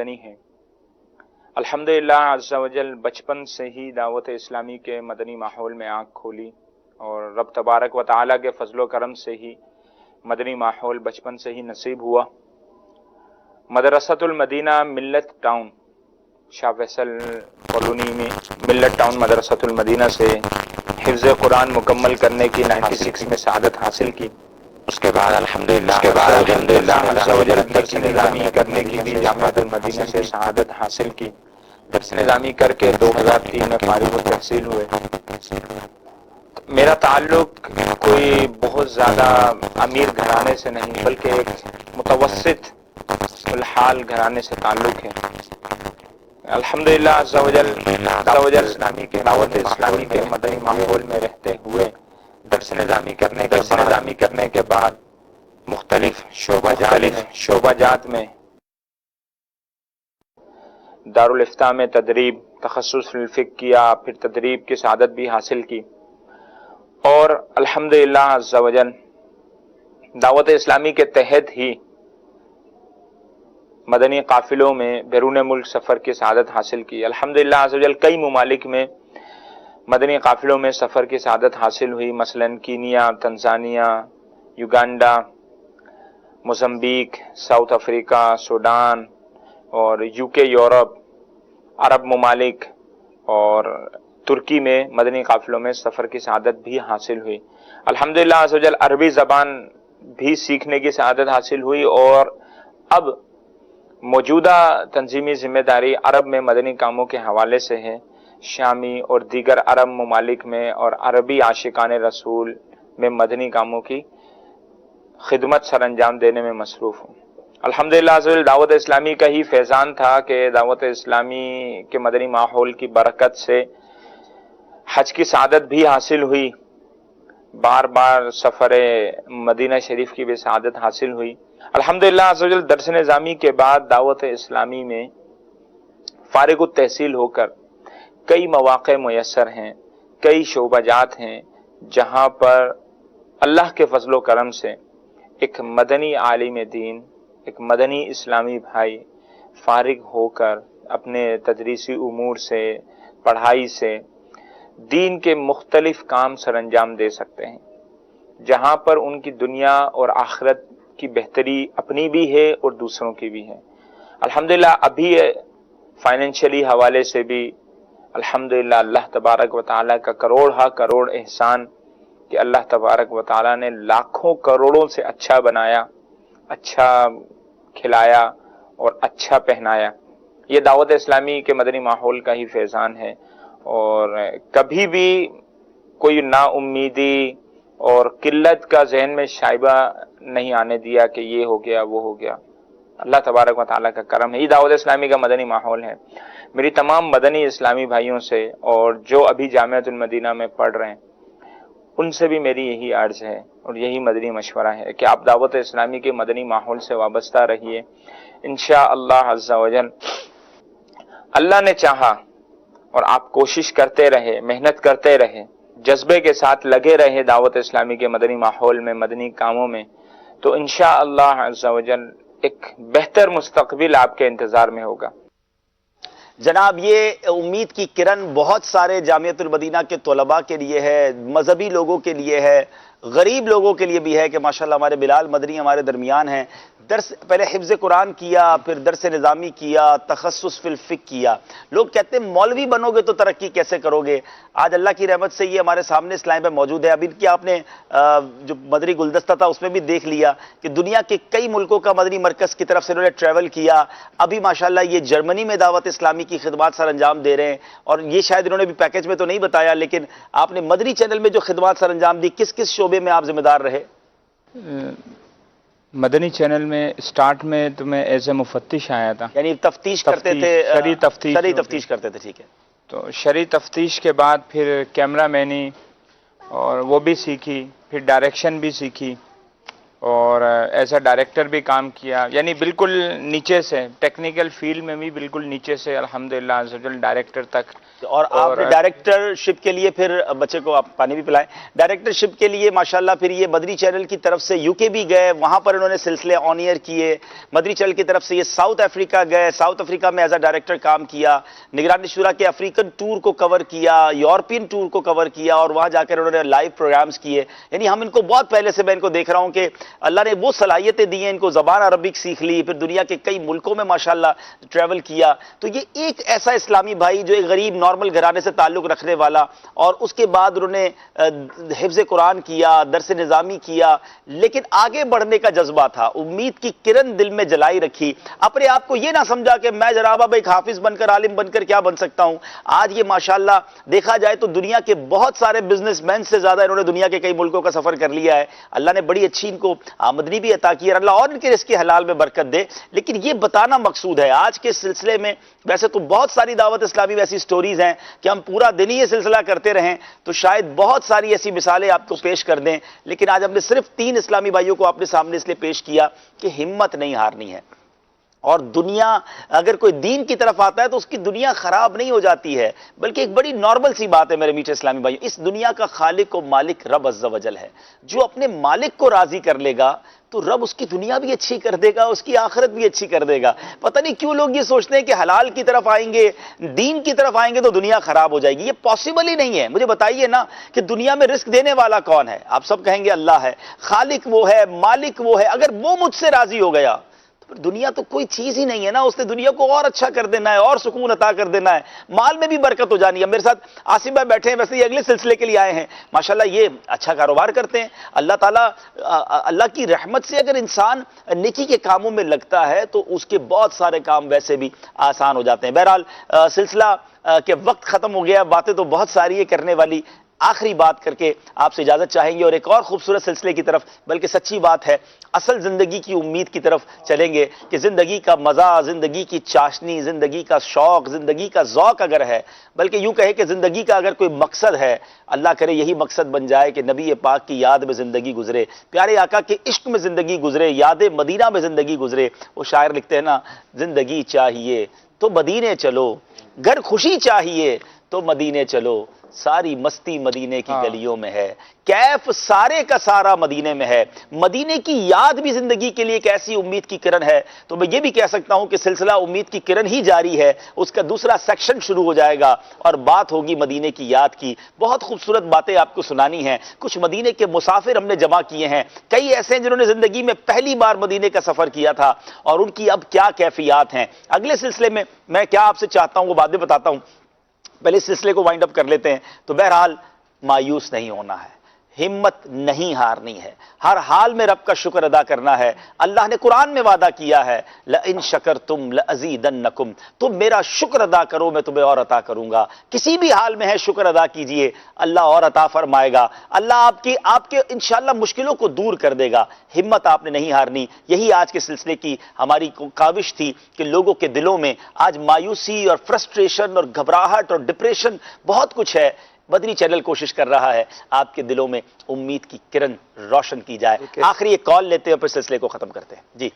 نہیں ہے۔ الحمدللہ عز و جل بچپن سے ہی دعوت اسلامی کے مدنی ماحول میں آنکھ کھولی، اور رب تبارک و تعالیٰ کے فضل و کرم سے ہی مدنی ماحول بچپن سے ہی نصیب ہوا۔ مدرسۃ المدینہ ملت ٹاؤن، شاہ فیصل کالونی میں ملت ٹاؤن مدرسۃ المدینہ سے حفظ قرآن مکمل کرنے کی 96 میں سعادت حاصل کی۔ اس کے بعد الحمدللہ عز و جل درس نظامی کرنے کی بھی جامعۃ المدینہ سے سعادت حاصل کی۔ درس نظامی کر کے 2003 میں فارغ التحصیل ہوئے۔ میرا تعلق کوئی بہت زیادہ امیر گھرانے سے نہیں، بلکہ ایک متوسط الحال گھرانے سے تعلق ہے۔ الحمدللہ عز و جل اسلامی کے دعوت اسلامی کے مدنی ماحول میں رہتے ہوئے درس نظامی کرنے کے بعد مختلف شعبہ جات میں دارالافتاء میں تدریب، تخصص فی الفقہ کیا، پھر تدریب کی سعادت بھی حاصل کی، اور الحمدللہ عز و جل دعوت اسلامی کے تحت ہی مدنی قافلوں میں بیرون ملک سفر کی سعادت حاصل کی۔ الحمدللہ عز و جل کئی ممالک میں مدنی قافلوں میں سفر کی سعادت حاصل ہوئی، مثلا Kenya, Tanzania, Uganda, Mozambique, South Africa, Sudan اور UK، یورپ، عرب ممالک اور ترکی میں مدنی قافلوں میں سفر کی سعادت بھی حاصل ہوئی۔ الحمدللہ عز و جل عربی زبان بھی سیکھنے کی سعادت حاصل ہوئی، اور اب موجودہ تنظیمی ذمہ داری عرب میں مدنی کاموں کے حوالے سے ہے۔ شامی اور دیگر عرب ممالک میں اور عربی عاشقان رسول میں مدنی کاموں کی خدمت سر انجام دینے میں مصروف ہوں۔ الحمدللہ عز و جل دعوت اسلامی کا ہی فیضان تھا کہ دعوت اسلامی کے مدنی ماحول کی برکت سے حج کی سعادت بھی حاصل ہوئی، بار بار سفر مدینہ شریف کی بھی سعادت حاصل ہوئی۔ الحمدللہ عز و جل درس نظامی کے بعد دعوت اسلامی میں فارغ التحصیل ہو کر کئی مواقع میسر ہیں، کئی شعبہ جات ہیں جہاں پر اللہ کے فضل و کرم سے ایک مدنی عالم دین، ایک مدنی اسلامی بھائی فارغ ہو کر اپنے تدریسی امور سے، پڑھائی سے دین کے مختلف کام سر انجام دے سکتے ہیں، جہاں پر ان کی دنیا اور آخرت کی بہتری اپنی بھی ہے اور دوسروں کی بھی ہے۔ الحمدللہ ابھی فائنینشلی حوالے سے بھی الحمدللہ اللہ تبارک و تعالیٰ کا کروڑ احسان کہ اللہ تبارک و تعالیٰ نے لاکھوں کروڑوں سے اچھا بنایا، اچھا کھلایا اور اچھا پہنایا۔ یہ دعوت اسلامی کے مدنی ماحول کا ہی فیضان ہے، اور کبھی بھی کوئی نا امیدی اور قلت کا ذہن میں شائبہ نہیں آنے دیا کہ یہ ہو گیا وہ ہو گیا۔ اللہ تبارک و تعالیٰ کا کرم ہے، یہ دعوت اسلامی کا مدنی ماحول ہے۔ میری تمام مدنی اسلامی بھائیوں سے اور جو ابھی جامعۃ المدینہ میں پڑھ رہے ہیں ان سے بھی میری یہی عرض ہے اور یہی مدنی مشورہ ہے کہ آپ دعوت اسلامی کے مدنی ماحول سے وابستہ رہیے۔ انشاءاللہ عز و جل اللہ نے چاہا اور آپ کوشش کرتے رہے، محنت کرتے رہے، جذبے کے ساتھ لگے رہے دعوت اسلامی کے مدنی ماحول میں، مدنی کاموں میں، تو انشاءاللہ عز و جل ایک بہتر مستقبل آپ کے انتظار میں ہوگا۔ جناب، یہ امید کی کرن بہت سارے جامعۃ المدینہ کے طلباء کے لیے ہے، مذہبی لوگوں کے لیے ہے، غریب لوگوں کے لیے بھی ہے کہ ماشاءاللہ ہمارے بلال مدنی ہمارے درمیان ہیں۔ پہلے حفظ قرآن کیا، پھر درس نظامی کیا، تخصص فی الفقہ کیا۔ لوگ کہتے ہیں مولوی بنو گے تو ترقی کیسے کرو گے؟ آج اللہ کی رحمت سے یہ ہمارے سامنے اس لائن پہ موجود ہے۔ ابھی ان کی آپ نے جو مدنی گلدستہ تھا اس میں بھی دیکھ لیا کہ دنیا کے کئی ملکوں کا مدنی مرکز کی طرف سے انہوں نے ٹریول کیا۔ ابھی ماشاءاللہ یہ جرمنی میں دعوت اسلامی کی خدمات سر انجام دے رہے ہیں، اور یہ شاید انہوں نے بھی پیکیج میں تو نہیں بتایا، لیکن آپ نے مدنی چینل میں جو خدمات سر انجام دی، کس کس شعبے میں آپ ذمہ دار رہے؟ مدنی چینل میں سٹارٹ میں تو میں ایز اے مفتش آیا تھا، یعنی تفتیش کرتے تھے، شرعی تفتیش کرتے تھے، ٹھیک ہے۔ تو شرعی تفتیش کے بعد پھر کیمرہ مینی اور وہ بھی سیکھی، پھر ڈائریکشن بھی سیکھی، اور ایز اے ڈائریکٹر بھی کام کیا، یعنی بالکل نیچے سے، ٹیکنیکل فیلڈ میں بھی بالکل نیچے سے الحمدللہ عز و جل ڈائریکٹر تک. اور آپ نے ڈائریکٹرشپ کے لیے پھر بچے کو آپ پانی بھی پلائیں، ڈائریکٹرشپ کے لیے ماشاءاللہ پھر یہ مدنی چینل کی طرف سے یو کے بھی گئے، وہاں پر انہوں نے سلسلے آن ایئر کیے. مدنی چینل کی طرف سے یہ ساؤتھ افریقہ گئے، ساؤتھ افریقہ میں ایز اے ڈائریکٹر کام کیا، نگران شورا کے افریقن ٹور کو کور کیا، یورپین ٹور کو کور کیا، اور وہاں جا کر انہوں نے لائیو پروگرامز کیے. یعنی ہم ان کو بہت پہلے سے میں ان کو دیکھ رہا ہوں کہ اللہ نے وہ صلاحیتیں دی ہیں، ان کو زبان عربک سیکھ لی، پھر دنیا کے کئی ملکوں میں ماشاءاللہ ٹریول کیا. تو یہ ایک ایسا اسلامی بھائی جو ایک غریب نارمل گھرانے سے تعلق رکھنے والا، اور اس کے بعد انہوں نے حفظ قرآن کیا، درس نظامی کیا، لیکن آگے بڑھنے کا جذبہ تھا، امید کی کرن دل میں جلائی رکھی. اپنے آپ کو یہ نہ سمجھا کہ میں جناب اب ایک حافظ بن کر، عالم بن کر کیا بن سکتا ہوں. آج یہ ماشاءاللہ دیکھا جائے تو دنیا کے بہت سارے بزنس مین سے زیادہ انہوں نے دنیا کے کئی ملکوں کا سفر کر لیا ہے. اللہ نے بڑی اچھی ان کو آمدنی بھی عطا کی ہے، اللہ اور ان کے رزق حلال میں برکت دے. لیکن یہ بتانا مقصود ہے آج کے سلسلے میں. ویسے تو بہت ساری دعوت اسلامی ویسی سٹوریز ہیں کہ ہم پورا دن ہی یہ سلسلہ کرتے رہیں تو شاید بہت ساری ایسی مثالیں آپ کو پیش کر دیں، لیکن آج ہم نے صرف 3 اسلامی بھائیوں کو اپنے سامنے اس لیے پیش کیا کہ ہمت نہیں ہارنی ہے. اور دنیا اگر کوئی دین کی طرف آتا ہے تو اس کی دنیا خراب نہیں ہو جاتی ہے، بلکہ ایک بڑی نارمل سی بات ہے میرے میٹھے اسلامی بھائیوں. اس دنیا کا خالق و مالک رب عز و جل ہے. جو اپنے مالک کو راضی کر لے گا تو رب اس کی دنیا بھی اچھی کر دے گا، اس کی آخرت بھی اچھی کر دے گا. پتہ نہیں کیوں لوگ یہ سوچتے ہیں کہ حلال کی طرف آئیں گے، دین کی طرف آئیں گے تو دنیا خراب ہو جائے گی. یہ پاسبل ہی نہیں ہے. مجھے بتائیے نا کہ دنیا میں رزق دینے والا کون ہے؟ آپ سب کہیں گے اللہ ہے، خالق وہ ہے، مالک وہ ہے. اگر وہ مجھ سے راضی ہو گیا دنیا تو کوئی چیز ہی نہیں ہے نا. اس نے دنیا کو اور اچھا کر دینا ہے، اور سکون عطا کر دینا ہے، مال میں بھی برکت ہو جانی ہے. میرے ساتھ آصف بھائی بیٹھے ہیں، ویسے یہ اگلے سلسلے کے لیے آئے ہیں. ماشاءاللہ یہ اچھا کاروبار کرتے ہیں. اللہ تعالیٰ اللہ کی رحمت سے اگر انسان نیکی کے کاموں میں لگتا ہے تو اس کے بہت سارے کام ویسے بھی آسان ہو جاتے ہیں. بہرحال سلسلہ کے وقت ختم ہو گیا، باتیں تو بہت ساری ہے کرنے والی. آخری بات کر کے آپ سے اجازت چاہیں گے اور ایک اور خوبصورت سلسلے کی طرف، بلکہ سچی بات ہے اصل زندگی کی امید کی طرف چلیں گے کہ زندگی کا مزہ، زندگی کی چاشنی، زندگی کا شوق، زندگی کا ذوق اگر ہے، بلکہ یوں کہے کہ زندگی کا اگر کوئی مقصد ہے، اللہ کرے یہی مقصد بن جائے کہ نبی پاک کی یاد میں زندگی گزرے، پیارے آقا کے عشق میں زندگی گزرے، یاد مدینہ میں زندگی گزرے. وہ شاعر لکھتے ہیں نا، زندگی چاہیے تو مدینے چلو، گھر خوشی چاہیے تو مدینے چلو، ساری مستی مدینے کی گلیوں میں ہے، کیف سارے کا سارا مدینے میں ہے. مدینے کی یاد بھی زندگی کے لیے ایک ایسی امید کی کرن ہے. تو میں یہ بھی کہہ سکتا ہوں کہ سلسلہ امید کی کرن ہی جاری ہے، اس کا دوسرا سیکشن شروع ہو جائے گا اور بات ہوگی مدینے کی یاد کی. بہت خوبصورت باتیں آپ کو سنانی ہیں. کچھ مدینے کے مسافر ہم نے جمع کیے ہیں، کئی ایسے ہیں جنہوں نے زندگی میں پہلی بار مدینے کا سفر کیا تھا اور ان کی اب کیا کیفیات ہیں. اگلے سلسلے میں کیا آپ سے چاہتا ہوں وہ باتیں بتاتا ہوں. پہلے اس سلسلے کو وائنڈ اپ کر لیتے ہیں. تو بہرحال مایوس نہیں ہونا ہے، ہمت نہیں ہارنی ہے، ہر حال میں رب کا شکر ادا کرنا ہے. اللہ نے قرآن میں وعدہ کیا ہے لَإِن شَكَرْتُمْ لَأَزِيدَنَّكُمْ، تم میرا شکر ادا کرو میں تمہیں اور عطا کروں گا. کسی بھی حال میں ہے شکر ادا کیجئے، اللہ اور عطا فرمائے گا. اللہ آپ کے انشاءاللہ مشکلوں کو دور کر دے گا. ہمت آپ نے نہیں ہارنی. یہی آج کے سلسلے کی ہماری کاوش تھی کہ لوگوں کے دلوں میں آج مایوسی اور فرسٹریشن اور گھبراہٹ اور ڈپریشن بہت کچھ ہے. مدنی چینل کوشش کر رہا ہے آپ کے دلوں میں امید کی کرن روشن کی جائے. آخری ایک کال لیتے ہیں پھر سلسلے کو ختم کرتے ہیں. جی